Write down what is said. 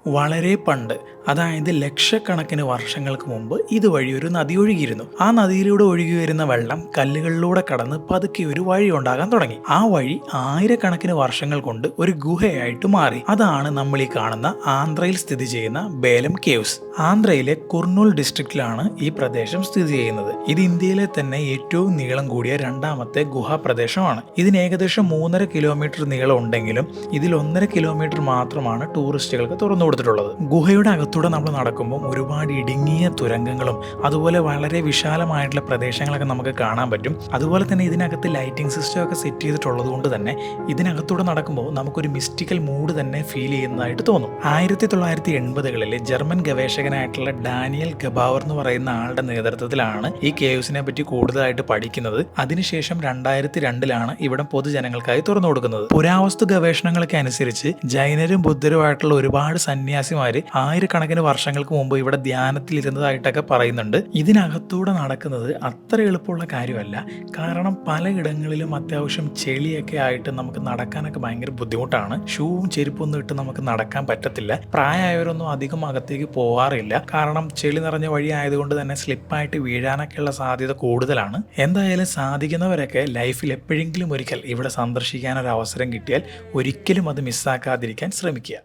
വളരെ പണ്ട്, അതായത് ലക്ഷക്കണക്കിന് വർഷങ്ങൾക്ക് മുമ്പ് ഇതുവഴി ഒരു നദി ഒഴുകിയിരുന്നു. ആ നദിയിലൂടെ ഒഴുകി വരുന്ന വെള്ളം കല്ലുകളിലൂടെ കടന്ന് പതുക്കെ ഒരു വഴി ഉണ്ടാകാൻ തുടങ്ങി. ആ വഴി ആയിരക്കണക്കിന് വർഷങ്ങൾ കൊണ്ട് ഒരു ഗുഹയായിട്ട് മാറി. അതാണ് നമ്മൾ ഈ കാണുന്ന ആന്ധ്രയിൽ സ്ഥിതി ചെയ്യുന്ന ബേലം കേവ്സ്. ആന്ധ്രയിലെ കുർണൂൽ ഡിസ്ട്രിക്റ്റിലാണ് ഈ പ്രദേശം സ്ഥിതി ചെയ്യുന്നത്. ഇത് ഇന്ത്യയിലെ തന്നെ ഏറ്റവും നീളം കൂടിയ രണ്ടാമത്തെ ഗുഹാ പ്രദേശമാണ്. ഇതിന് ഏകദേശം 3.5 കിലോമീറ്റർ നീളം ഉണ്ടെങ്കിലും ഇതിൽ 1.5 കിലോമീറ്റർ മാത്രമാണ് ടൂറിസ്റ്റുകൾക്ക് തുറന്നു കൊടുത്തിട്ടുള്ളത്. ഗുഹയുടെ അകത്തൂടെ നമ്മൾ നടക്കുമ്പോൾ ഒരുപാട് ഇടുങ്ങിയ തുരങ്കങ്ങളും അതുപോലെ വളരെ വിശാലമായിട്ടുള്ള പ്രദേശങ്ങളൊക്കെ നമുക്ക് കാണാൻ പറ്റും. അതുപോലെ തന്നെ ഇതിനകത്ത് ലൈറ്റിംഗ് സിസ്റ്റം ഒക്കെ സെറ്റ് ചെയ്തിട്ടുള്ളത് കൊണ്ട് തന്നെ ഇതിനകത്തൂടെ നടക്കുമ്പോൾ നമുക്കൊരു മിസ്റ്റിക്കൽ മൂഡ് തന്നെ ഫീൽ ചെയ്യുന്നതായിട്ട് തോന്നും. 1980കളിൽ ജർമ്മൻ ഗവേഷകനായിട്ടുള്ള ഡാനിയൽ ഗബാവർ എന്ന് പറയുന്ന ആളുടെ നേതൃത്വത്തിലാണ് ഈ കേവ്സിനെ പറ്റി കൂടുതലായിട്ട് പഠിക്കുന്നത്. അതിനുശേഷം 2002ലാണ് ഇവിടം പൊതുജനങ്ങൾക്കായി തുറന്നു കൊടുക്കുന്നത്. പുരാവസ്തു ഗവേഷണങ്ങളൊക്കെ അനുസരിച്ച് ജൈനരും ബുദ്ധരുമായിട്ടുള്ള ഒരുപാട് സന്യാസിമാര് ആയിരക്കണക്കിന് വർഷങ്ങൾക്ക് മുമ്പ് ഇവിടെ ധ്യാനത്തിൽ ഇരുന്നതായിട്ടൊക്കെ പറയുന്നുണ്ട്. ഇതിനകത്തൂടെ നടക്കുന്നത് അത്ര എളുപ്പമുള്ള കാര്യമല്ല. കാരണം പലയിടങ്ങളിലും അത്യാവശ്യം ചെളിയൊക്കെ ആയിട്ട് നമുക്ക് നടക്കാനൊക്കെ ഭയങ്കര ബുദ്ധിമുട്ടാണ്. ഷൂവും ചെരുപ്പൊന്നും ഇട്ട് നമുക്ക് നടക്കാൻ പറ്റത്തില്ല. പ്രായമായവരൊന്നും അധികം അകത്തേക്ക് പോകാറില്ല. കാരണം ചെളി നിറഞ്ഞ വഴി ആയതുകൊണ്ട് തന്നെ സ്ലിപ്പായിട്ട് വീഴാനൊക്കെയുള്ള സാധ്യത കൂടുതലാണ്. എന്തായാലും സാധിക്കുന്നവരൊക്കെ ലൈഫിൽ എപ്പോഴെങ്കിലും ഒരിക്കൽ ഇവിടെ സന്ദർശിക്കാൻ ഒരു അവസരം കിട്ടിയാൽ ഒരിക്കലും അത് മിസ്സാക്കാതിരിക്കാൻ ശ്രമിക്കുക.